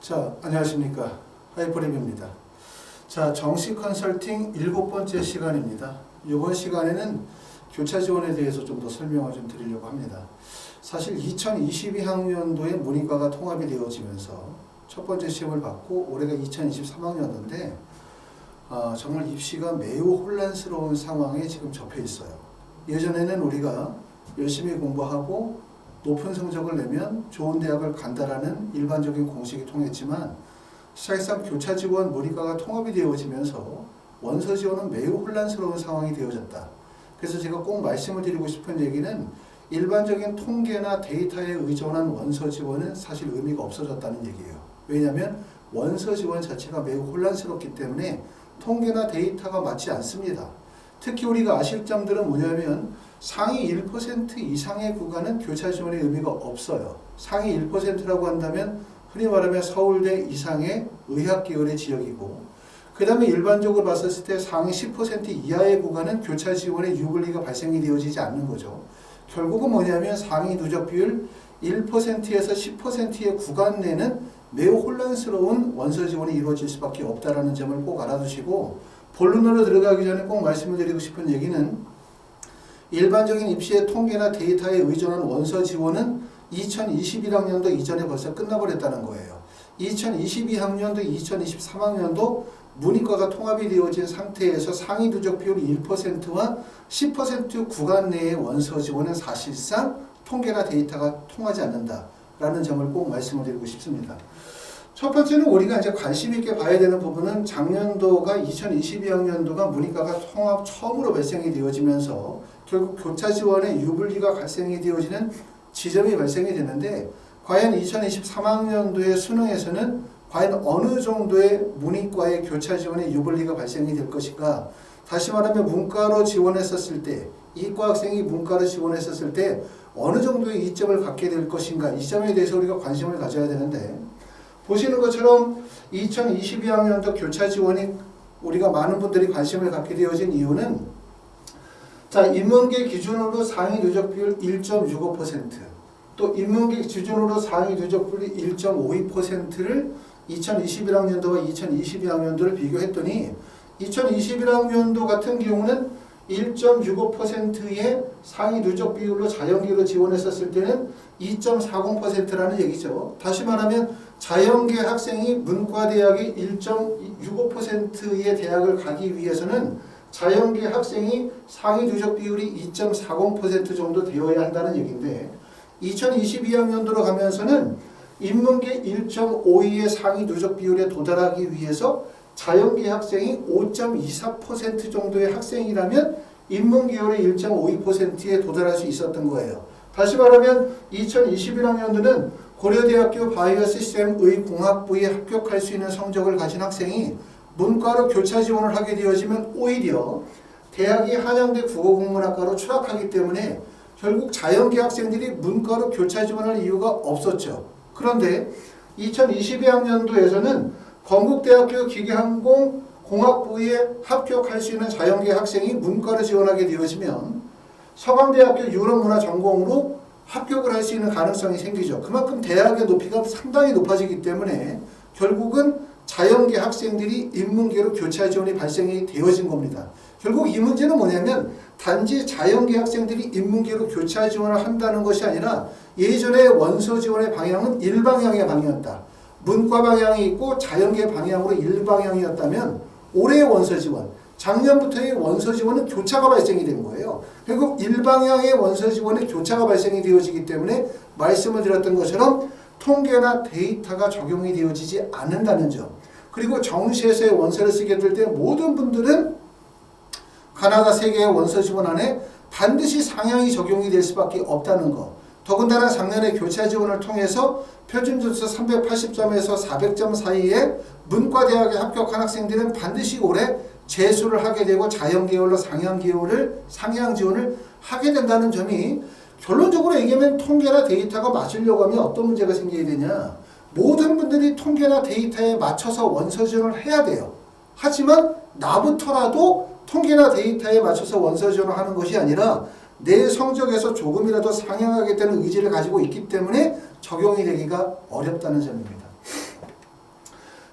자, 안녕하십니까. 하이퍼랩입니다. 자, 정시 컨설팅 7번째 시간입니다. 이번 시간에는 교차 지원에 대해서 좀 더 설명을 좀 드리려고 합니다. 사실 2022학년도에 문이과가 통합이 되어지면서 첫 번째 시험을 받고 올해가 2023학년도인데 정말 입시가 매우 혼란스러운 상황에 지금 접해 있어요. 예전에는 우리가 열심히 공부하고 높은 성적을 내면 좋은 대학을 간다라는 일반적인 공식이 통했지만 사실상 교차 지원 문이과가 통합이 되어지면서 원서 지원은 매우 혼란스러운 상황이 되어졌다. 그래서 제가 꼭 말씀을 드리고 싶은 얘기는 일반적인 통계나 데이터에 의존한 원서 지원은 사실 의미가 없어졌다는 얘기예요. 왜냐하면 원서 지원 자체가 매우 혼란스럽기 때문에 통계나 데이터가 맞지 않습니다. 특히 우리가 아실 점들은 뭐냐면 상위 1% 이상의 구간은 교차 지원의 의미가 없어요. 상위 1%라고 한다면 흔히 말하면 서울대 이상의 의학 계열의 지역이고, 그 다음에 일반적으로 봤을 때 상위 10% 이하의 구간은 교차 지원의 유불리가 발생이 되어지지 않는 거죠. 결국은 뭐냐면 상위 누적 비율 1%에서 10%의 구간 내는 매우 혼란스러운 원서 지원이 이루어질 수밖에 없다는 점을 꼭 알아두시고, 본론으로 들어가기 전에 꼭 말씀을 드리고 싶은 얘기는 일반적인 입시의 통계나 데이터에 의존한 원서 지원은 2021학년도 이전에 벌써 끝나버렸다는 거예요. 2022학년도, 2023학년도 문이과가 통합이 되어진 상태에서 상위 누적 비율 1%와 10% 구간 내의 원서 지원은 사실상 통계나 데이터가 통하지 않는다라는 점을 꼭 말씀을 드리고 싶습니다. 첫 번째는 우리가 이제 관심 있게 봐야 되는 부분은 작년도가 2022학년도가 문이과가 통합 처음으로 발생이 되어지면서 결국 교차 지원의 유불리가 발생이 되어지는 지점이 발생이 되는데, 과연 2023학년도의 수능에서는 과연 어느 정도의 문이과의 교차 지원의 유불리가 발생이 될 것인가. 다시 말하면 문과로 지원했었을 때, 이과 학생이 문과로 지원했었을 때 어느 정도의 이점을 갖게 될 것인가. 이 점에 대해서 우리가 관심을 가져야 되는데, 보시는 것처럼 2022학년도 교차 지원이 우리가 많은 분들이 관심을 갖게 되어진 이유는, 자, 인문계 기준으로 상위 누적 비율 1.65%, 또 인문계 기준으로 상위 누적 비율 1.52%를 2021학년도와 2022학년도를 비교했더니 2021학년도 같은 경우는 1.65%의 상위 누적 비율로 자연계로 지원했었을 때는 2.40%라는 얘기죠. 다시 말하면 자연계 학생이 문과대학의 1.65%의 대학을 가기 위해서는 자연계 학생이 상위 누적 비율이 2.40% 정도 되어야 한다는 얘기인데, 2022학년도로 가면서는 인문계 1.52의 상위 누적 비율에 도달하기 위해서 자연계 학생이 5.24% 정도의 학생이라면 인문계열의 1.52%에 도달할 수 있었던 거예요. 다시 말하면 2021학년도는 고려대학교 바이오시스템의 공학부에 합격할 수 있는 성적을 가진 학생이 문과로 교차 지원을 하게 되어지면 오히려 대학이 한양대 국어국문학과로 추락하기 때문에 결국 자연계 학생들이 문과로 교차 지원할 이유가 없었죠. 그런데 2022학년도에서는 건국대학교 기계항공 공학부에 합격할 수 있는 자연계 학생이 문과로 지원하게 되어지면 서강대학교 유럽문화전공으로 합격을 할 수 있는 가능성이 생기죠. 그만큼 대학의 높이가 상당히 높아지기 때문에 결국은 자연계 학생들이 인문계로 교차 지원이 발생이 되어진 겁니다. 결국 이 문제는 뭐냐면 단지 자연계 학생들이 인문계로 교차 지원을 한다는 것이 아니라 예전에 원서 지원의 방향은 일방향의 방향이었다. 문과 방향이 있고 자연계 방향으로 일방향이었다면 올해의 원서 지원, 작년부터의 원서 지원은 교차가 발생이 된 거예요. 결국 일방향의 원서 지원에 교차가 발생이 되어지기 때문에 말씀을 드렸던 것처럼 통계나 데이터가 적용이 되어지지 않는다는 점. 그리고 정시에서의 원서를 쓰게 될 때 모든 분들은 가나다 세계의 원서 지원 안에 반드시 상향이 적용이 될 수밖에 없다는 것. 더군다나 작년에 교차 지원을 통해서 표준점수 380점에서 400점 사이에 문과대학에 합격한 학생들은 반드시 올해 재수를 하게 되고 자연계열로 상향 지원을 하게 된다는 점이, 결론적으로 얘기하면 통계나 데이터가 맞으려고 하면 어떤 문제가 생기게 되냐. 모든 분들이 통계나 데이터에 맞춰서 원서 지원을 해야 돼요. 하지만 나부터라도 통계나 데이터에 맞춰서 원서 지원을 하는 것이 아니라 내 성적에서 조금이라도 상향하겠다는 의지를 가지고 있기 때문에 적용이 되기가 어렵다는 점입니다.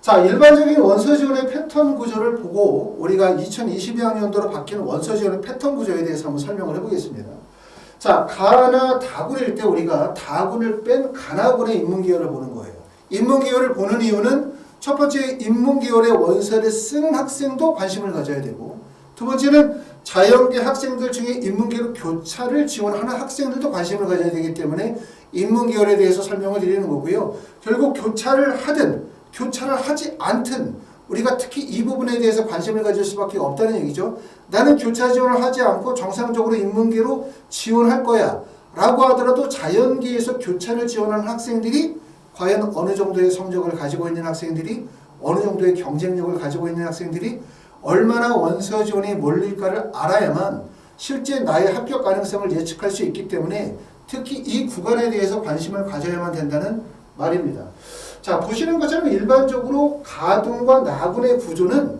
자, 일반적인 원서 지원의 패턴 구조를 보고 우리가 2022학년도로 바뀌는 원서 지원의 패턴 구조에 대해서 한번 설명을 해보겠습니다. 자, 가나 다군일 때 우리가 다군을 뺀 가나군의 인문계열을 보는 거예요. 인문계열을 보는 이유는 첫 번째, 인문계열의 원서를 쓰는 학생도 관심을 가져야 되고, 두 번째는 자연계 학생들 중에 인문계열 교차를 지원하는 학생들도 관심을 가져야 되기 때문에 인문계열에 대해서 설명을 드리는 거고요. 결국 교차를 하든 교차를 하지 않든 우리가 특히 이 부분에 대해서 관심을 가질 수밖에 없다는 얘기죠. 나는 교차 지원을 하지 않고 정상적으로 인문계로 지원할 거야 라고 하더라도 자연계에서 교차를 지원하는 학생들이 과연 어느 정도의 성적을 가지고 있는 학생들이, 어느 정도의 경쟁력을 가지고 있는 학생들이 얼마나 원서 지원이 몰릴까를 알아야만 실제 나의 합격 가능성을 예측할 수 있기 때문에 특히 이 구간에 대해서 관심을 가져야만 된다는 말입니다. 자, 보시는 것처럼 일반적으로 가군과 나군의 구조는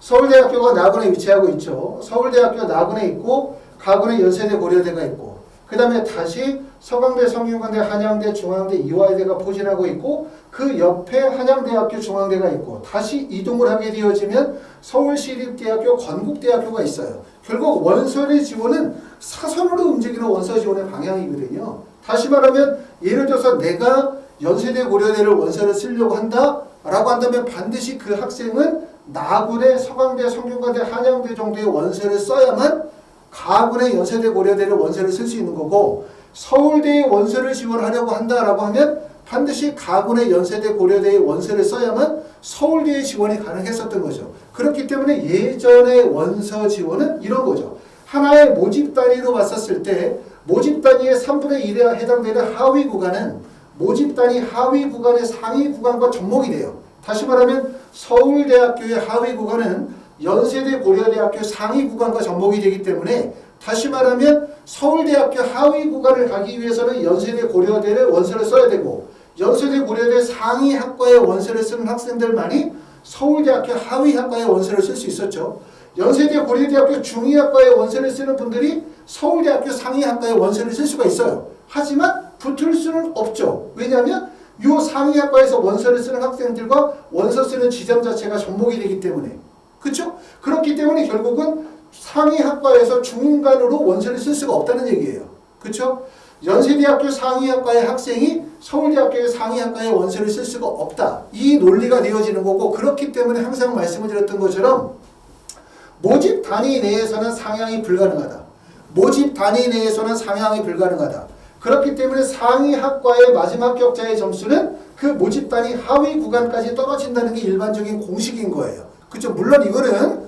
서울대학교가 나군에 위치하고 있죠. 서울대학교 나군에 있고 가군에 연세대 고려대가 있고, 그 다음에 다시 서강대, 성균관대, 한양대, 중앙대, 이화여대가 포진하고 있고, 그 옆에 한양대학교, 중앙대가 있고, 다시 이동을 하게 되어지면 서울시립대학교, 건국대학교가 있어요. 결국 원서의 지원은 사선으로 움직이는 원서 지원의 방향이거든요. 다시 말하면 예를 들어서 내가 연세대, 고려대를 원서를 쓰려고 한다라고 한다면 반드시 그 학생은 나군의 서강대, 성균관대, 한양대 정도의 원서를 써야만 가군의 연세대, 고려대를 원서를 쓸 수 있는 거고, 서울대의 원서를 지원하려고 한다라고 하면 반드시 가군의 연세대, 고려대의 원서를 써야만 서울대의 지원이 가능했었던 거죠. 그렇기 때문에 예전의 원서 지원은 이런 거죠. 하나의 모집 단위로 봤었을 때 모집 단위의 3분의 1에 해당되는 하위 구간은 모집 단위 하위 구간의 상위 구간과 접목이 돼요. 다시 말하면 서울대학교의 하위 구간은 연세대, 고려대학교 상위 구간과 접목이 되기 때문에, 다시 말하면 서울대학교 하위 구간을 가기 위해서는 연세대, 고려대를 원서를 써야 되고, 연세대, 고려대 상위 학과의 원서를 쓰는 학생들만이 서울대학교 하위 학과의 원서를 쓸 수 있었죠. 연세대, 고려대학교 중위 학과의 원서를 쓰는 분들이 서울대학교 상위 학과의 원서를 쓸 수가 있어요. 하지만 붙을 수는 없죠. 왜냐하면 이 상위 학과에서 원서를 쓰는 학생들과 원서 쓰는 지점 자체가 접목이 되기 때문에. 그렇죠? 그렇기 때문에 결국은 상위 학과에서 중간으로 원서를 쓸 수가 없다는 얘기예요. 그렇죠? 연세대학교 상위학과의 학생이 서울대학교의 상위학과의 원서를 쓸 수가 없다. 이 논리가 되어지는 거고, 그렇기 때문에 항상 말씀을 드렸던 것처럼 모집 단위 내에서는 상향이 불가능하다. 모집 단위 내에서는 상향이 불가능하다. 그렇기 때문에 상위학과의 마지막 합격자의 점수는 그 모집 단위 하위 구간까지 떨어진다는 게 일반적인 공식인 거예요. 그렇죠? 물론 이거는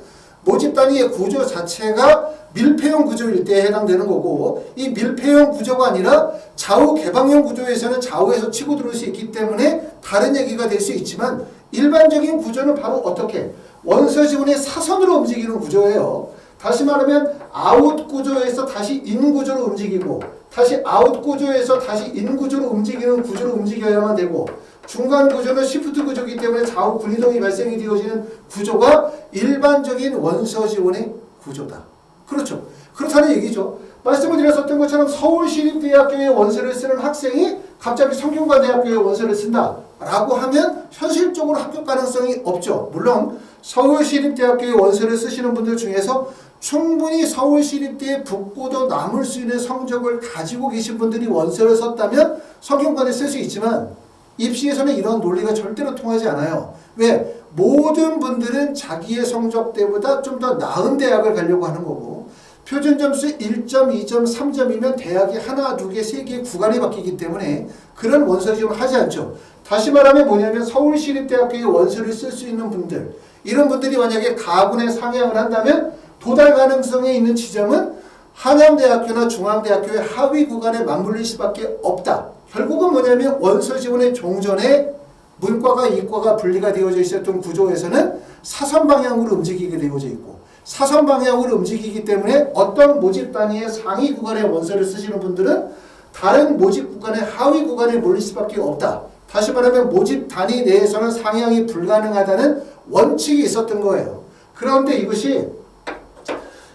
모집 단위의 구조 자체가 밀폐형 구조일 때에 해당되는 거고, 이 밀폐형 구조가 아니라 좌우 개방형 구조에서는 좌우에서 치고 들어올 수 있기 때문에 다른 얘기가 될 수 있지만, 일반적인 구조는 바로 어떻게? 원서 지원의 사선으로 움직이는 구조예요. 다시 말하면 아웃 구조에서 다시 인 구조로 움직이고, 다시 아웃 구조에서 다시 인 구조로 움직이는 구조로 움직여야만 되고, 중간 구조는 시프트 구조이기 때문에 좌우 군이동이 발생이 되어지는 구조가 일반적인 원서 지원의 구조다. 그렇죠. 그렇다는 얘기죠. 말씀을 드렸었던 것처럼 서울시립대학교의 원서를 쓰는 학생이 갑자기 성균관대학교의 원서를 쓴다라고 하면 현실적으로 합격 가능성이 없죠. 물론 서울시립대학교의 원서를 쓰시는 분들 중에서 충분히 서울시립대에 붙고도 남을 수 있는 성적을 가지고 계신 분들이 원서를 썼다면 성균관에 쓸 수 있지만, 입시에서는 이런 논리가 절대로 통하지 않아요. 왜? 모든 분들은 자기의 성적 때보다 좀 더 나은 대학을 가려고 하는 거고, 표준 점수 1점, 2점, 3점이면 대학이 하나, 두 개, 세 개의 구간이 바뀌기 때문에 그런 원서 지원을 하지 않죠. 다시 말하면 뭐냐면 서울시립대학교의 원서를 쓸 수 있는 분들, 이런 분들이 만약에 가군에 상향을 한다면 도달 가능성이 있는 지점은 한양대학교나 중앙대학교의 하위 구간에 맞물릴 수밖에 없다. 결국은 뭐냐면 원서 지원의 종전에 문과가 이과가 분리가 되어져 있었던 구조에서는 사선 방향으로 움직이게 되어져 있고, 사선 방향으로 움직이기 때문에 어떤 모집 단위의 상위 구간의 원서를 쓰시는 분들은 다른 모집 구간의 하위 구간에 몰릴 수밖에 없다. 다시 말하면 모집 단위 내에서는 상향이 불가능하다는 원칙이 있었던 거예요. 그런데 이것이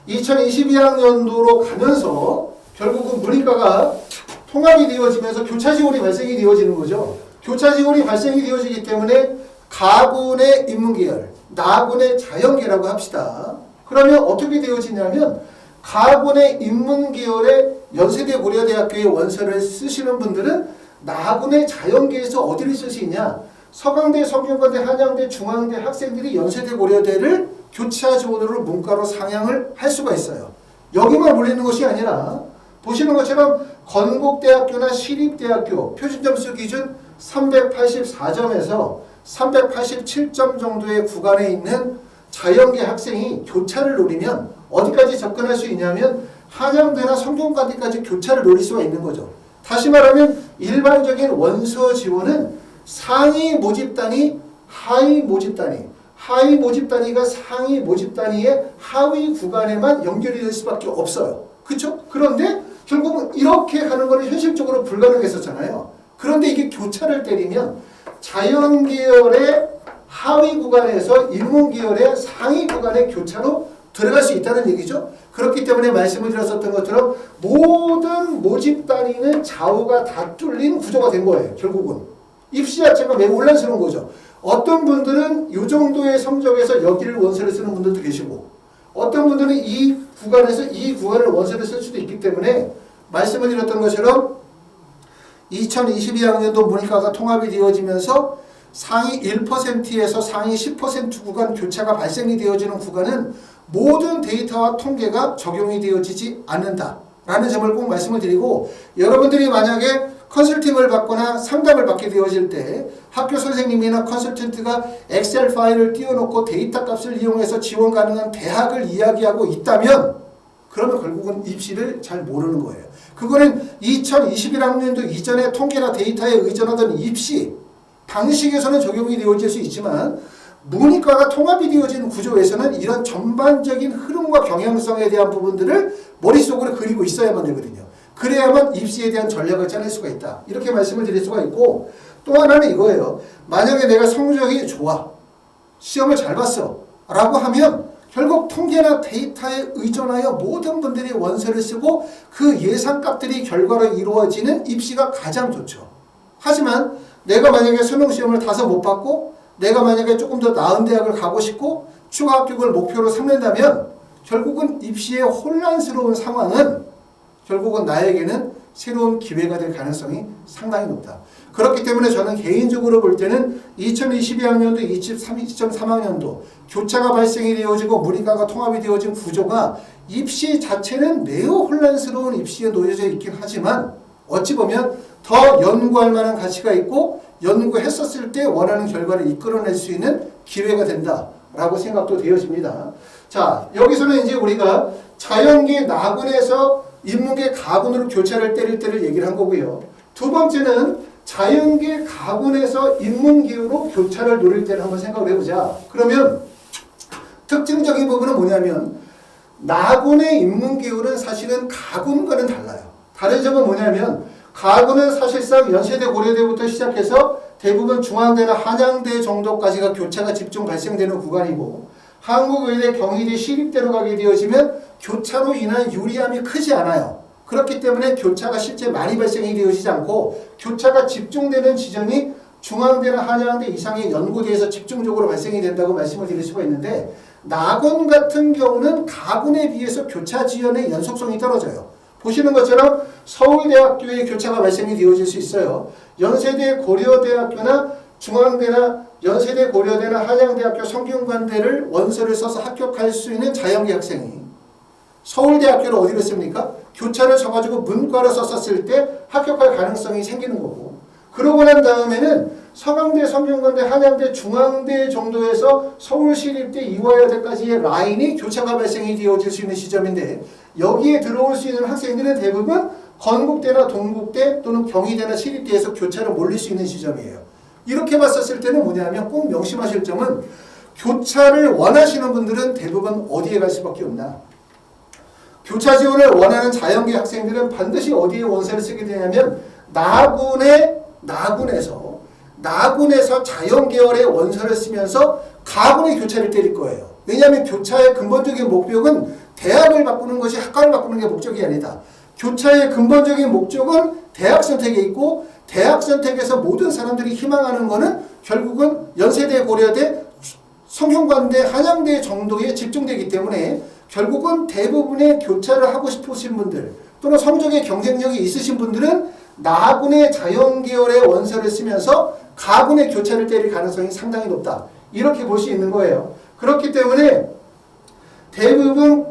2022학년도로 가면서 결국은 문이과가 통합이 되어지면서 교차 지원이 발생이 되어지는 거죠. 교차 지원이 발생이 되어지기 때문에 가군의 인문계열, 나군의 자연계라고 합시다. 그러면 어떻게 되어지냐면 가군의 인문계열의 연세대 고려대학교의 원서를 쓰시는 분들은 나군의 자연계에서 어디를 쓸 수 있냐? 서강대, 성균관대, 한양대, 중앙대 학생들이 연세대 고려대를 교차 지원으로 문과로 상향을 할 수가 있어요. 여기만 몰리는 것이 아니라 보시는 것처럼 건국대학교나 시립대학교 표준점수 기준 384점에서 387점 정도의 구간에 있는 자연계 학생이 교차를 노리면 어디까지 접근할 수 있냐면 한양대나 성균관대까지 교차를 노릴 수가 있는 거죠. 다시 말하면 일반적인 원서 지원은 상위 모집 단위, 하위 모집 단위, 하위 모집 단위가 상위 모집 단위의 하위 구간에만 연결이 될 수밖에 없어요. 그렇죠? 그런데 결국은 이렇게 가는 거는 현실적으로 불가능했었잖아요. 그런데 이게 교차를 때리면 자연계열의 하위 구간에서 인문계열의 상위 구간의 교차로 들어갈 수 있다는 얘기죠. 그렇기 때문에 말씀을 드렸었던 것처럼 모든 모집 단위는 좌우가 다 뚫린 구조가 된 거예요. 결국은. 입시 자체가 매우 혼란스러운 거죠. 어떤 분들은 이 정도의 성적에서 여기를 원서를 쓰는 분들도 계시고 어떤 분들은 이 구간에서 이 구간을 원서를 쓸 수도 있기 때문에 말씀을 드렸던 것처럼 2022학년도 문이과가 통합이 되어지면서 상위 1%에서 상위 10% 구간 교차가 발생이 되어지는 구간은 모든 데이터와 통계가 적용이 되어지지 않는다라는 점을 꼭 말씀을 드리고 여러분들이 만약에 컨설팅을 받거나 상담을 받게 되어질 때 학교 선생님이나 컨설턴트가 엑셀 파일을 띄워놓고 데이터 값을 이용해서 지원 가능한 대학을 이야기하고 있다면 그러면 결국은 입시를 잘 모르는 거예요. 그거는 2021학년도 이전의 통계나 데이터에 의존하던 입시 방식에서는 적용이 되어질 수 있지만 문이과가 통합이 되어진 구조에서는 이런 전반적인 흐름과 경향성에 대한 부분들을 머릿속으로 그리고 있어야만 되거든요. 그래야만 입시에 대한 전략을 짜낼 수가 있다. 이렇게 말씀을 드릴 수가 있고 또 하나는 이거예요. 만약에 내가 성적이 좋아. 시험을 잘 봤어. 라고 하면 결국 통계나 데이터에 의존하여 모든 분들이 원서를 쓰고 그 예상값들이 결과로 이루어지는 입시가 가장 좋죠. 하지만 내가 만약에 수능시험을 다소 못 봤고 내가 만약에 조금 더 나은 대학을 가고 싶고 추가 합격을 목표로 삼는다면 결국은 입시의 혼란스러운 상황은 결국은 나에게는 새로운 기회가 될 가능성이 상당히 높다. 그렇기 때문에 저는 개인적으로 볼 때는 2022학년도, 2023학년도 교차가 발생이 되어지고 문이과가 통합이 되어진 구조가 입시 자체는 매우 혼란스러운 입시에 놓여져 있긴 하지만 어찌 보면 더 연구할 만한 가치가 있고 연구했었을 때 원하는 결과를 이끌어낼 수 있는 기회가 된다라고 생각도 되어집니다. 자, 여기서는 이제 우리가 자연계 나군에서 인문계 가군으로 교차를 때릴 때를 얘기를 한 거고요. 두 번째는 자연계 가군에서 인문계로 교차를 노릴 때를 한번 생각을 해보자. 그러면 특징적인 부분은 뭐냐면 나군의 인문계열은 사실은 가군과는 달라요. 다른 점은 뭐냐면 가군은 사실상 연세대 고려대부터 시작해서 대부분 중앙대나 한양대 정도까지가 교차가 집중 발생되는 구간이고 한국의대, 경희대, 시립대로 가게 되어지면 교차로 인한 유리함이 크지 않아요. 그렇기 때문에 교차가 실제 많이 발생이 되어지지 않고 교차가 집중되는 지점이 중앙대나 한양대 이상의 연구대에서 집중적으로 발생이 된다고 말씀을 드릴 수가 있는데 나군 같은 경우는 가군에 비해서 교차 지연의 연속성이 떨어져요. 보시는 것처럼 서울대학교의 교차가 발생이 되어질 수 있어요. 연세대 고려대학교나 중앙대나 연세대 고려대나 한양대학교 성균관대를 원서를 써서 합격할 수 있는 자연계 학생이 서울대학교를 어디로 씁니까? 교차를 쳐가지고 문과로 썼었을 때 합격할 가능성이 생기는 거고 그러고 난 다음에는 서강대, 성균관대, 한양대, 중앙대 정도에서 서울시립대, 이화여대까지의 라인이 교차가 발생이 되어질 수 있는 시점인데 여기에 들어올 수 있는 학생들은 대부분 건국대나 동국대 또는 경희대나 시립대에서 교차를 몰릴 수 있는 시점이에요. 이렇게 봤었을 때는 뭐냐면 꼭 명심하실 점은 교차를 원하시는 분들은 대부분 어디에 갈 수밖에 없나? 교차 지원을 원하는 자연계 학생들은 반드시 어디에 원서를 쓰게 되냐면 나군에서 자연계열의 원서를 쓰면서 가군의 교차를 때릴 거예요. 왜냐하면 교차의 근본적인 목적은 대학을 바꾸는 것이 학과를 바꾸는 게 목적이 아니다. 교차의 근본적인 목적은 대학 선택에 있고 대학 선택에서 모든 사람들이 희망하는 거는 결국은 연세대, 고려대, 성균관대, 한양대 정도에 집중되기 때문에 결국은 대부분의 교차를 하고 싶으신 분들 또는 성적의 경쟁력이 있으신 분들은 나군의 자연계열의 원서를 쓰면서 가군의 교차를 때릴 가능성이 상당히 높다. 이렇게 볼 수 있는 거예요. 그렇기 때문에 대부분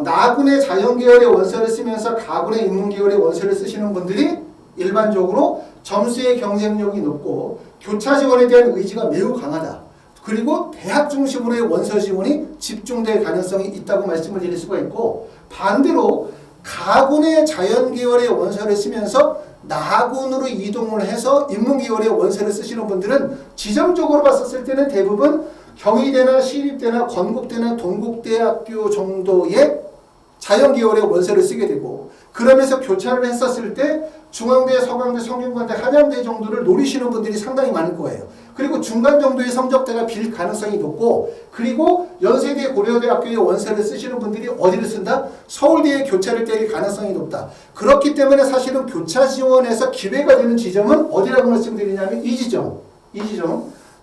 나군의 자연계열의 원서를 쓰면서 가군의 인문계열의 원서를 쓰시는 분들이 일반적으로 점수의 경쟁력이 높고 교차 지원에 대한 의지가 매우 강하다. 그리고 대학 중심으로의 원서 지원이 집중될 가능성이 있다고 말씀을 드릴 수가 있고, 반대로 가군의 자연계열의 원서를 쓰면서 나군으로 이동을 해서 인문계열의 원서를 쓰시는 분들은 지점적으로 봤었을 때는 대부분 경희대나 시립대나 건국대나 동국대학교 정도의 자연계열의 원서를 쓰게 되고, 그러면서 교차를 했었을 때 중앙대, 서강대, 성균관대, 한양대 정도를 노리시는 분들이 상당히 많을 거예요. 그리고 중간 정도의 성적대가 빌 가능성이 높고, 그리고 연세대, 고려대학교의 원서를 쓰시는 분들이 어디를 쓴다? 서울대의 교차를 때릴 가능성이 높다. 그렇기 때문에 사실은 교차 지원에서 기회가 되는 지점은 어디라고 말씀드리냐면 이 지점.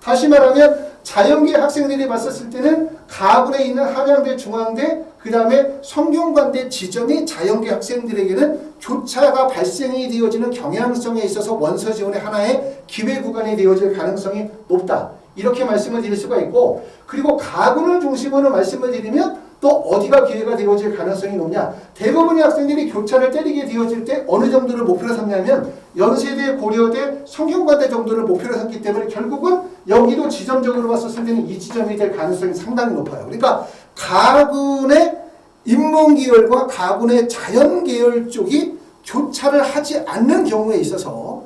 다시 말하면 자연계 학생들이 봤었을 때는 가군에 있는 한양대, 중앙대, 그 다음에 성균관대 지점이 자연계 학생들에게는 교차가 발생이 되어지는 경향성에 있어서 원서 지원의 하나의 기회 구간이 되어질 가능성이 높다. 이렇게 말씀을 드릴 수가 있고, 그리고 가군을 중심으로 말씀을 드리면 또 어디가 기회가 되어질 가능성이 높냐. 대부분의 학생들이 교차를 때리게 되어질 때 어느 정도를 목표로 삼냐면 연세대, 고려대, 성균관대 정도를 목표로 삼기 때문에 결국은 여기도 지점적으로 봤었을 때는 이 지점이 될 가능성이 상당히 높아요. 그러니까 가군의 인문계열과 가군의 자연계열 쪽이 교차를 하지 않는 경우에 있어서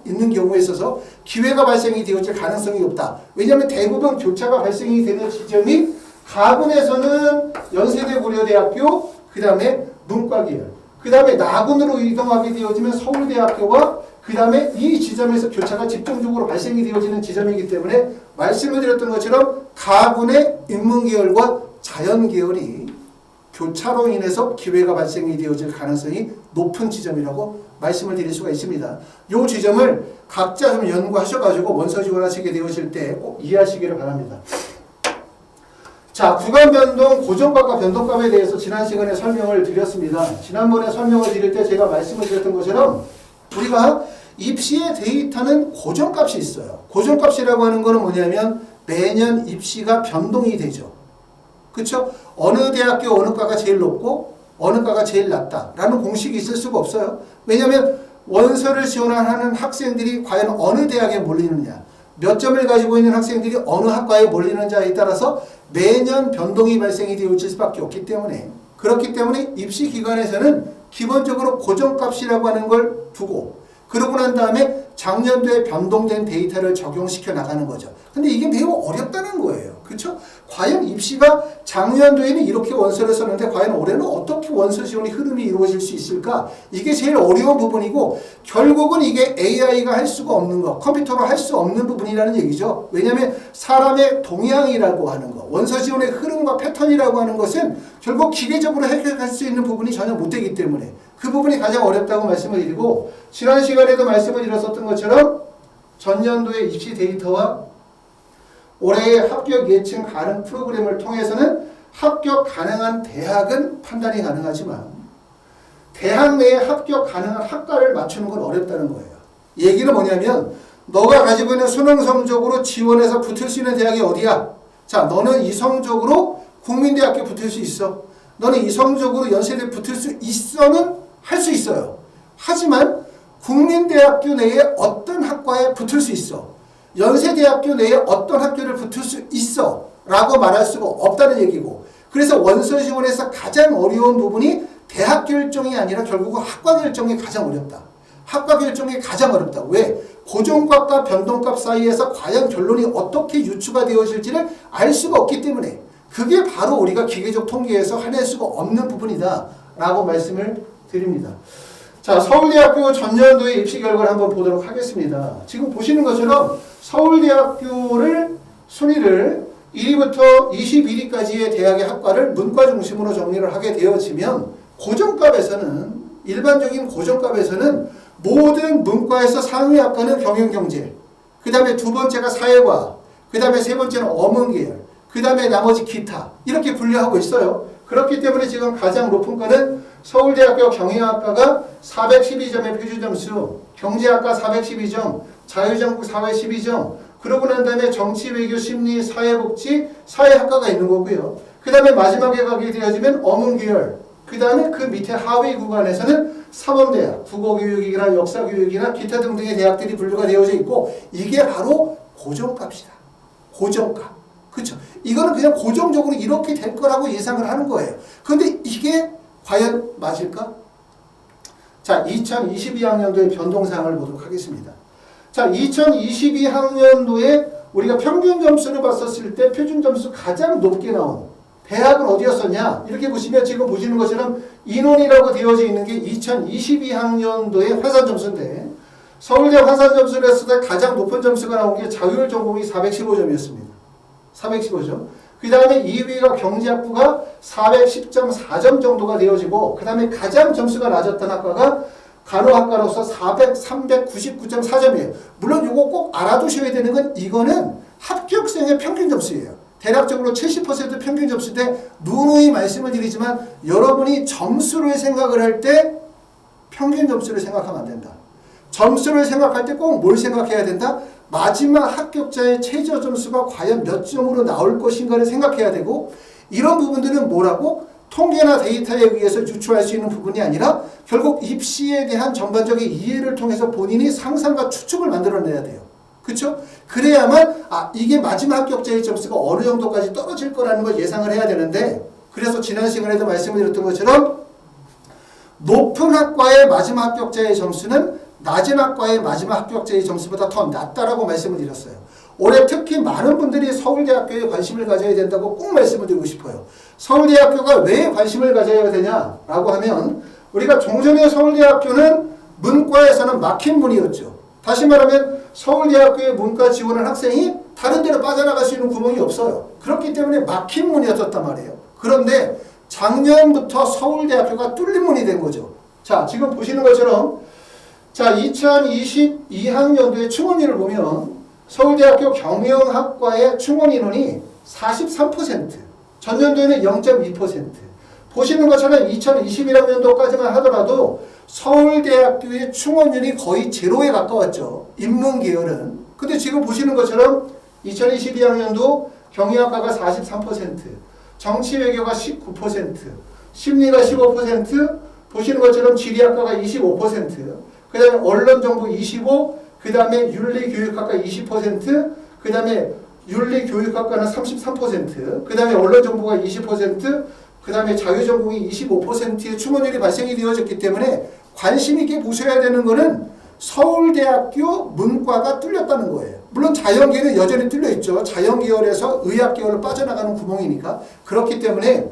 기회가 발생이 되어질 가능성이 높다. 왜냐하면 대부분 교차가 발생이 되는 지점이 가군에서는 연세대, 고려대학교, 그 다음에 문과계열, 그 다음에 나군으로 이동하게 되어지면 서울대학교와 그 다음에 이 지점에서 교차가 집중적으로 발생이 되어지는 지점이기 때문에 말씀을 드렸던 것처럼 가군의 인문계열과 자연계열이 교차로 인해서 기회가 발생이 되어질 가능성이 높은 지점이라고 말씀을 드릴 수가 있습니다. 이 지점을 각자 좀 연구하셔가지고 원서 지원하시게 되어질 때 꼭 이해하시기를 바랍니다. 자, 구간 변동, 고정값과 변동값에 대해서 지난 시간에 설명을 드렸습니다. 지난번에 설명을 드릴 때 제가 말씀을 드렸던 것처럼 우리가 입시의 데이터는 고정값이 있어요. 고정값이라고 하는 것은 뭐냐면 매년 입시가 변동이 되죠. 그렇죠? 어느 대학교 어느 과가 제일 높고 어느 과가 제일 낮다라는 공식이 있을 수가 없어요. 왜냐하면 원서를 지원하는 학생들이 과연 어느 대학에 몰리느냐, 몇 점을 가지고 있는 학생들이 어느 학과에 몰리는지에 따라서 매년 변동이 발생이 되어질 수밖에 없기 때문에, 그렇기 때문에 입시 기관에서는 기본적으로 고정값이라고 하는 걸 두고, 그러고 난 다음에 작년도에 변동된 데이터를 적용시켜 나가는 거죠. 근데 이게 매우 어렵다는 거예요. 그렇죠? 과연 입시가 작년도에는 이렇게 원서를 썼는데 과연 올해는 어떻게 원서 지원의 흐름이 이루어질 수 있을까? 이게 제일 어려운 부분이고, 결국은 이게 AI가 할 수가 없는 거, 컴퓨터로 할 수 없는 부분이라는 얘기죠. 왜냐하면 사람의 동향이라고 하는 거, 원서 지원의 흐름과 패턴이라고 하는 것은 결국 기계적으로 해결할 수 있는 부분이 전혀 못 되기 때문에 그 부분이 가장 어렵다고 말씀을 드리고, 지난 시간에도 말씀을 드렸었던 것처럼 전년도의 입시 데이터와 올해의 합격 예측 가능 프로그램을 통해서는 합격 가능한 대학은 판단이 가능하지만 대학 내에 합격 가능한 학과를 맞추는 건 어렵다는 거예요. 얘기는 뭐냐면 너가 가지고 있는 수능 성적으로 지원해서 붙을 수 있는 대학이 어디야? 자, 너는 이 성적으로 국민대학교 붙을 수 있어. 너는 이 성적으로 연세대 붙을 수 있어는 할 수 있어요. 하지만 국민대학교 내에 어떤 학과에 붙을 수 있어, 연세대학교 내에 어떤 학교를 붙을 수 있어 라고 말할 수가 없다는 얘기고, 그래서 원서 지원에서 가장 어려운 부분이 대학 결정이 아니라 결국은 학과 결정이 가장 어렵다. 학과 결정이 가장 어렵다. 왜? 고정값과 변동값 사이에서 과연 결론이 어떻게 유추가 되어질지를 알 수가 없기 때문에 그게 바로 우리가 기계적 통계에서 해낼 수가 없는 부분이다 라고 말씀을 드립니다. 자, 서울대학교 전년도의 입시 결과를 한번 보도록 하겠습니다. 지금 보시는 것처럼 서울대학교를 순위를 1위부터 21위까지의 대학의 학과를 문과 중심으로 정리를 하게 되어지면 고정값에서는, 일반적인 고정값에서는 모든 문과에서 상위 학과는 경영경제, 그 다음에 두 번째가 사회과학, 그 다음에 세 번째는 어문계열, 그 다음에 나머지 기타 이렇게 분류하고 있어요. 그렇기 때문에 지금 가장 높은 과는 서울대학교 경영학과가 412점의 표준점수, 경제학과 412점, 자유전국 사회 12점, 그러고 난 다음에 정치, 외교, 심리, 사회복지, 사회학과가 있는 거고요. 그 다음에 마지막에 가게 되어지면 어문계열, 그 다음에 그 밑에 하위 구간에서는 사범대학, 국어교육이나 역사교육이나 기타 등등의 대학들이 분류가 되어져 있고, 이게 바로 고정값이다. 고정값. 그렇죠? 이거는 그냥 고정적으로 이렇게 될 거라고 예상을 하는 거예요. 그런데 이게 과연 맞을까? 자, 2022학년도의 변동사항을 보도록 하겠습니다. 자, 2022학년도에 우리가 평균 점수를 봤었을 때 표준 점수 가장 높게 나온 대학은 어디였었냐? 이렇게 보시면 지금 보시는 것처럼 인원이라고 되어져 있는 게 2022학년도의 환산 점수인데, 서울대 환산 점수를 했을 때 가장 높은 점수가 나온 게 자율 전공이 415점이었습니다. 415점. 그 다음에 2위가 경제학부가 410.4점 정도가 되어지고, 그 다음에 가장 점수가 낮았던 학과가 간호학과로서 399.4점이에요. 물론 이거 꼭 알아두셔야 되는 건, 이거는 합격생의 평균 점수예요. 대략적으로 70% 평균 점수인데, 누누이 말씀을 드리지만 여러분이 점수를 생각을 할 때 평균 점수를 생각하면 안 된다. 점수를 생각할 때 꼭 뭘 생각해야 된다? 마지막 합격자의 최저 점수가 과연 몇 점으로 나올 것인가를 생각해야 되고, 이런 부분들은 뭐라고? 통계나 데이터에 의해서 유추할 수 있는 부분이 아니라 결국 입시에 대한 전반적인 이해를 통해서 본인이 상상과 추측을 만들어내야 돼요. 그렇죠? 그래야만 이게 마지막 합격자의 점수가 어느 정도까지 떨어질 거라는 걸 예상을 해야 되는데, 그래서 지난 시간에도 말씀을 드렸던 것처럼 높은 학과의 마지막 합격자의 점수는 낮은 학과의 마지막 합격자의 점수보다 더 낮다라고 말씀을 드렸어요. 올해 특히 많은 분들이 서울대학교에 관심을 가져야 된다고 꼭 말씀을 드리고 싶어요. 서울대학교가 왜 관심을 가져야 되냐라고 하면, 우리가 종전에 서울대학교는 문과에서는 막힌 문이었죠. 다시 말하면 서울대학교에 문과 지원한 학생이 다른 데로 빠져나갈 수 있는 구멍이 없어요. 그렇기 때문에 막힌 문이었단 말이에요. 그런데 작년부터 서울대학교가 뚫린 문이 된 거죠. 자, 지금 보시는 것처럼, 자, 2022학년도의 충원율을 보면 서울대학교 경영학과의 충원 인원이 43%, 전년도에는 0.2%. 보시는 것처럼 2021학년도까지만 하더라도 서울대학교의 충원율이 거의 제로에 가까웠죠. 인문계열은. 근데 지금 보시는 것처럼 2022학년도 경영학과가 43%, 정치외교가 19%, 심리가 15%, 보시는 것처럼 지리학과가 25%, 그 다음에 언론정보 25%, 그 다음에 윤리교육학과 20%, 그 다음에 윤리교육학과는 33%, 그 다음에 언론정보가 20%, 그 다음에 자유전공이 25%의 충원율이 발생이 되어졌기 때문에 관심 있게 보셔야 되는 거는 서울대학교 문과가 뚫렸다는 거예요. 물론 자연계는 여전히 뚫려 있죠. 자연계열에서 의학계열로 빠져나가는 구멍이니까. 그렇기 때문에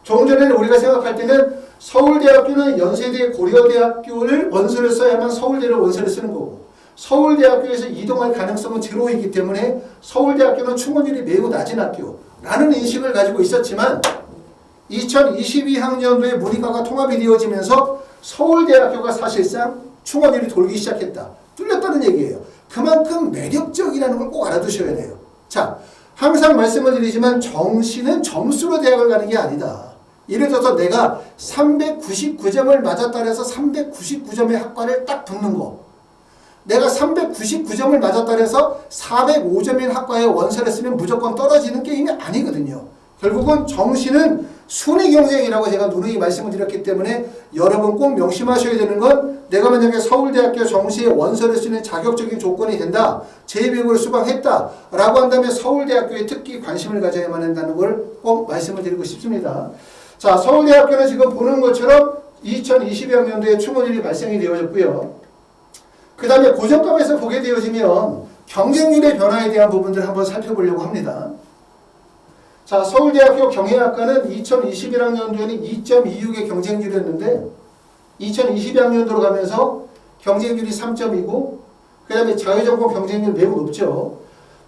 조금 전에 우리가 생각할 때는 서울대학교는 연세대 고려대학교를 원서를 써야만 서울대를 원서를 쓰는 거고, 서울대학교에서 이동할 가능성은 제로이기 때문에 서울대학교는 충원율이 매우 낮은 학교라는 인식을 가지고 있었지만, 2022학년도에 문이과가 통합이 되어지면서 서울대학교가 사실상 충원율이 돌기 시작했다. 뚫렸다는 얘기예요. 그만큼 매력적이라는 걸 꼭 알아두셔야 돼요. 자, 항상 말씀을 드리지만 정시는 점수로 대학을 가는 게 아니다. 예를 들어서 내가 399점을 맞았다 해서 399점의 학과를 딱 붙는 거, 내가 399점을 맞았다 해서 405점인 학과에 원서를 쓰면 무조건 떨어지는 게임이 아니거든요. 결국은 정시는 순위 경쟁이라고 제가 누누이 말씀을 드렸기 때문에 여러분 꼭 명심하셔야 되는 건, 내가 만약에 서울대학교 정시에 원서를 쓰는 자격적인 조건이 된다, 제2외국어를 수강했다 라고 한다면 서울대학교에 특히 관심을 가져야만 한다는 걸 꼭 말씀을 드리고 싶습니다. 자, 서울대학교는 지금 보는 것처럼 2022학년도에 충원율이 발생이 되어졌고요. 그 다음에 고정값에서 보게 되어지면 경쟁률의 변화에 대한 부분들을 한번 살펴보려고 합니다. 자, 서울대학교 경영학과는 2021학년도에는 2.26의 경쟁률이었는데 2022학년도로 가면서 경쟁률이 3.2고, 그 다음에 자유전공 경쟁률 매우 높죠.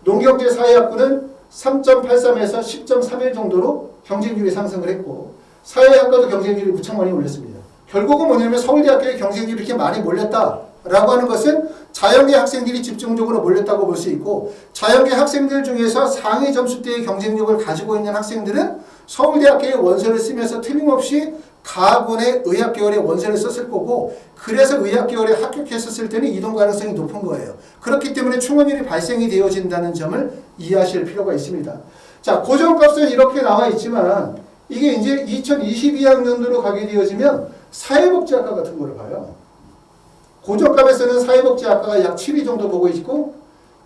농경제사회학부는 3.83에서 10.31 정도로 경쟁률이 상승을 했고, 사회학과도 경쟁률이 무척 많이 올렸습니다. 결국은 뭐냐면 서울대학교에 경쟁률이 이렇게 많이 몰렸다라고 하는 것은 자연계 학생들이 집중적으로 몰렸다고 볼 수 있고, 자연계 학생들 중에서 상위 점수대의 경쟁력을 가지고 있는 학생들은 서울대학교의 원서를 쓰면서 틀림없이 가군의 의학계열의 원서를 썼을 거고, 그래서 의학계열에 합격했었을 때는 이동 가능성이 높은 거예요. 그렇기 때문에 충원율이 발생이 되어진다는 점을 이해하실 필요가 있습니다. 자, 고정값은 이렇게 나와 있지만 이게 이제 2022학년도로 가게 되어지면 사회복지학과 같은 거를 봐요. 고정값에서는 사회복지학과가 약 7위 정도 보고 있고,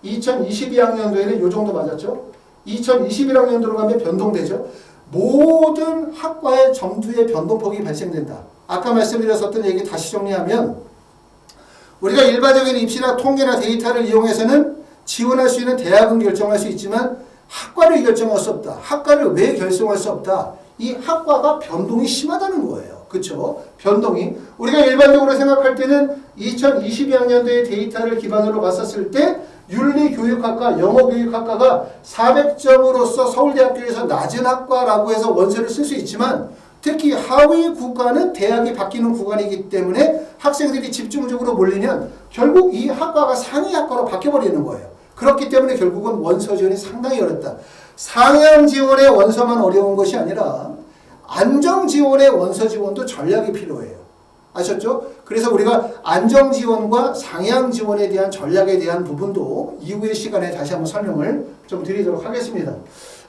2022학년도에는 이 정도 맞았죠. 2021학년도로 가면 변동되죠. 모든 학과의 점수의 변동폭이 발생된다. 아까 말씀드렸었던 얘기 다시 정리하면, 우리가 일반적인 입시나 통계나 데이터를 이용해서는 지원할 수 있는 대학은 결정할 수 있지만 학과를 결정할 수 없다. 학과를 왜 결정할 수 없다? 이 학과가 변동이 심하다는 거예요. 그렇죠? 변동이. 우리가 일반적으로 생각할 때는 2022학년도의 데이터를 기반으로 봤었을 때 윤리교육학과, 영어교육학과가 400점으로서 서울대학교에서 낮은 학과라고 해서 원서를 쓸 수 있지만, 특히 하위 구간은 대학이 바뀌는 구간이기 때문에 학생들이 집중적으로 몰리면 결국 이 학과가 상위 학과로 바뀌어버리는 거예요. 그렇기 때문에 결국은 원서 지원이 상당히 어렵다. 상향 지원의 원서만 어려운 것이 아니라 안정 지원의 원서 지원도 전략이 필요해요. 아셨죠? 그래서 우리가 안정 지원과 상향 지원에 대한 전략에 대한 부분도 이후의 시간에 다시 한번 설명을 좀 드리도록 하겠습니다.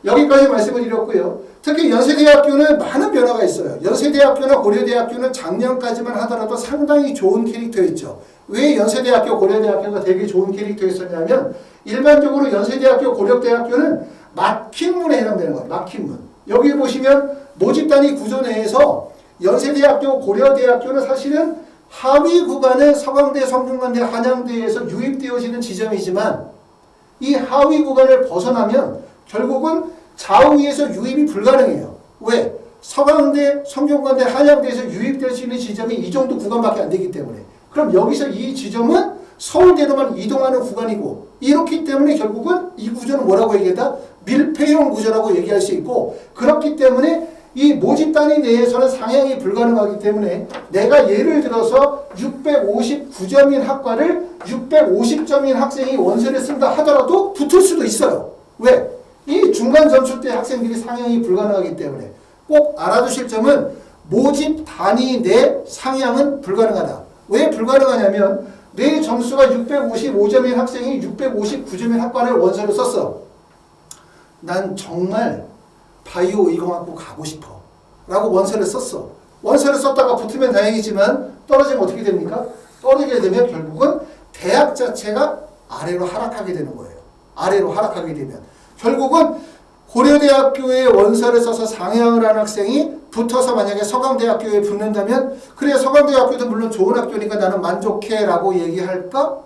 여기까지 말씀을 드렸고요. 특히 연세대학교는 많은 변화가 있어요. 연세대학교나 고려대학교는 작년까지만 하더라도 상당히 좋은 캐릭터였죠. 왜 연세대학교, 고려대학교가 되게 좋은 캐릭터였었냐면, 일반적으로 연세대학교, 고려대학교는 막힌문에 해당되는 거예요. 막힌문. 여기 보시면 모집단위 구조 내에서 연세대학교, 고려대학교는 사실은 하위 구간은 서강대, 성균관대, 한양대에서 유입되어지는 지점이지만, 이 하위 구간을 벗어나면 결국은 좌우에서 유입이 불가능해요. 왜? 서강대, 성균관대, 한양대에서 유입될 수 있는 지점이 이 정도 구간밖에 안 되기 때문에. 그럼 여기서 이 지점은 서울대로만 이동하는 구간이고, 이렇기 때문에 결국은 이 구조는 뭐라고 얘기한다? 밀폐형 구조라고 얘기할 수 있고, 그렇기 때문에 이 모집단위 내에서는 상향이 불가능하기 때문에 내가 예를 들어서 659점인 학과를 650점인 학생이 원서를 쓴다 하더라도 붙을 수도 있어요. 왜? 이 중간 점수대 학생들이 상향이 불가능하기 때문에. 꼭 알아두실 점은 모집 단위 내 상향은 불가능하다. 왜 불가능하냐면, 내 점수가 655점인 학생이 659점인 학과를 원서를 썼어. 난 정말 바이오 의공학부 가고 싶어 라고 원서를 썼어. 원서를 썼다가 붙으면 다행이지만 떨어지면 어떻게 됩니까? 떨어지게 되면 결국은 대학 자체가 아래로 하락하게 되는 거예요. 아래로 하락하게 되면 결국은 고려대학교에 원서를 써서 상향을 한 학생이 붙어서 만약에 서강대학교에 붙는다면, 그래 서강대학교도 물론 좋은 학교니까 나는 만족해 라고 얘기할까?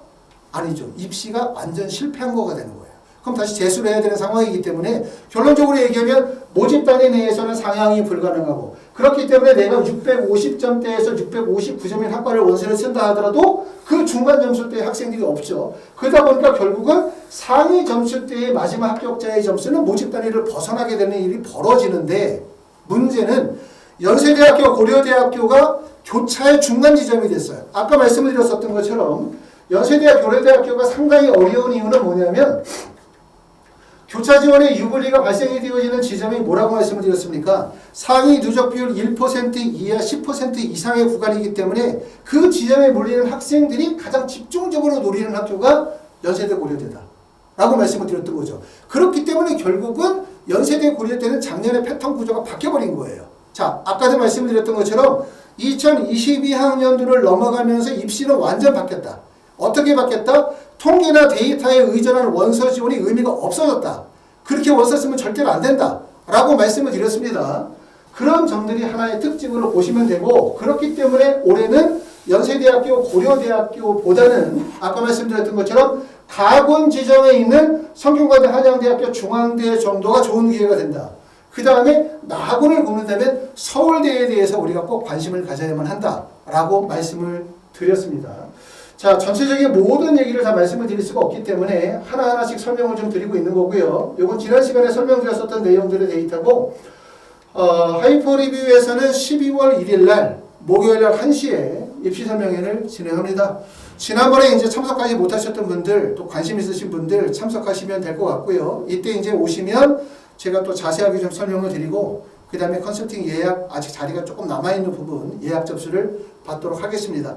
아니죠. 입시가 완전 실패한 거가 되는 거예요. 그럼 다시 재수를 해야 되는 상황이기 때문에 결론적으로 얘기하면 모집단위 내에서는 상향이 불가능하고, 그렇기 때문에 내가 650점대에서 659점인 학과를 원서를 쓴다 하더라도 그 중간 점수대의 학생들이 없죠. 그러다 보니까 결국은 상위 점수대의 마지막 합격자의 점수는 모집단위를 벗어나게 되는 일이 벌어지는데, 문제는 연세대학교, 고려대학교가 교차의 중간 지점이 됐어요. 아까 말씀을 드렸었던 것처럼 연세대학, 고려대학교가 상당히 어려운 이유는 뭐냐면, 교차 지원의 유불리가 발생이 되어지는 지점이 뭐라고 말씀을 드렸습니까? 상위 누적 비율 1% 이하 10% 이상의 구간이기 때문에 그 지점에 몰리는 학생들이 가장 집중적으로 노리는 학교가 연세대, 고려대다 라고 말씀을 드렸던 거죠. 그렇기 때문에 결국은 연세대, 고려대는 작년에 패턴 구조가 바뀌어버린 거예요. 자, 아까도 말씀드렸던 것처럼 2022학년도를 넘어가면서 입시는 완전 바뀌었다. 어떻게 바뀌었다? 통계나 데이터에 의존한 원서 지원이 의미가 없어졌다. 그렇게 원서 쓰면 절대로 안 된다 라고 말씀을 드렸습니다. 그런 점들이 하나의 특징으로 보시면 되고, 그렇기 때문에 올해는 연세대학교, 고려대학교보다는 아까 말씀드렸던 것처럼 가군 지정에 있는 성균관대, 한양대학교, 중앙대 정도가 좋은 기회가 된다. 그 다음에 나군을 굽는다면 서울대에 대해서 우리가 꼭 관심을 가져야만 한다라고 말씀을 드렸습니다. 자, 전체적인 모든 얘기를 다 말씀을 드릴 수가 없기 때문에 하나하나씩 설명을 좀 드리고 있는 거고요. 이건 지난 시간에 설명드렸었던 내용들의 데이터고, 하이퍼 리뷰에서는 12월 1일 날 목요일날 1시에 입시 설명회를 진행합니다. 지난번에 이제 참석하지 못하셨던 분들, 또 관심 있으신 분들 참석하시면 될 것 같고요. 이때 이제 오시면 제가 또 자세하게 좀 설명을 드리고, 그 다음에 컨설팅 예약 아직 자리가 조금 남아있는 부분 예약 접수를 받도록 하겠습니다.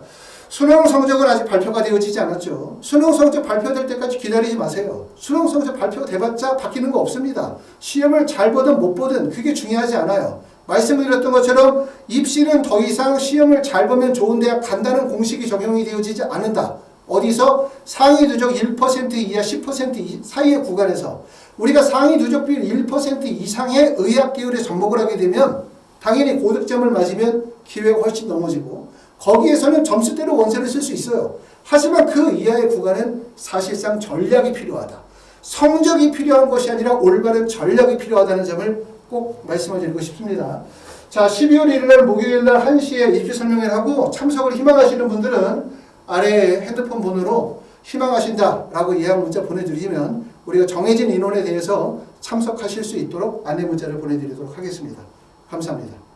수능 성적은 아직 발표가 되어지지 않았죠. 수능 성적 발표될 때까지 기다리지 마세요. 수능 성적 발표가 돼봤자 바뀌는 거 없습니다. 시험을 잘 보든 못 보든 그게 중요하지 않아요. 말씀드렸던 것처럼 입시는 더 이상 시험을 잘 보면 좋은 대학 간다는 공식이 적용이 되어지지 않는다. 어디서? 상위 누적 1% 이하 10% 사이의 구간에서 우리가 상위 누적 비율 1% 이상의 의학 계열에 접목을 하게 되면 당연히 고득점을 맞으면 기회가 훨씬 넘어지고 거기에서는 점수대로 원서를 쓸 수 있어요. 하지만 그 이하의 구간은 사실상 전략이 필요하다. 성적이 필요한 것이 아니라 올바른 전략이 필요하다는 점을 꼭 말씀을 드리고 싶습니다. 자, 12월 1일날 목요일날 1시에 입시 설명회를 하고 참석을 희망하시는 분들은 아래 핸드폰 번호로 희망하신다라고 예약 문자 보내드리면 우리가 정해진 인원에 대해서 참석하실 수 있도록 안내 문자를 보내드리도록 하겠습니다. 감사합니다.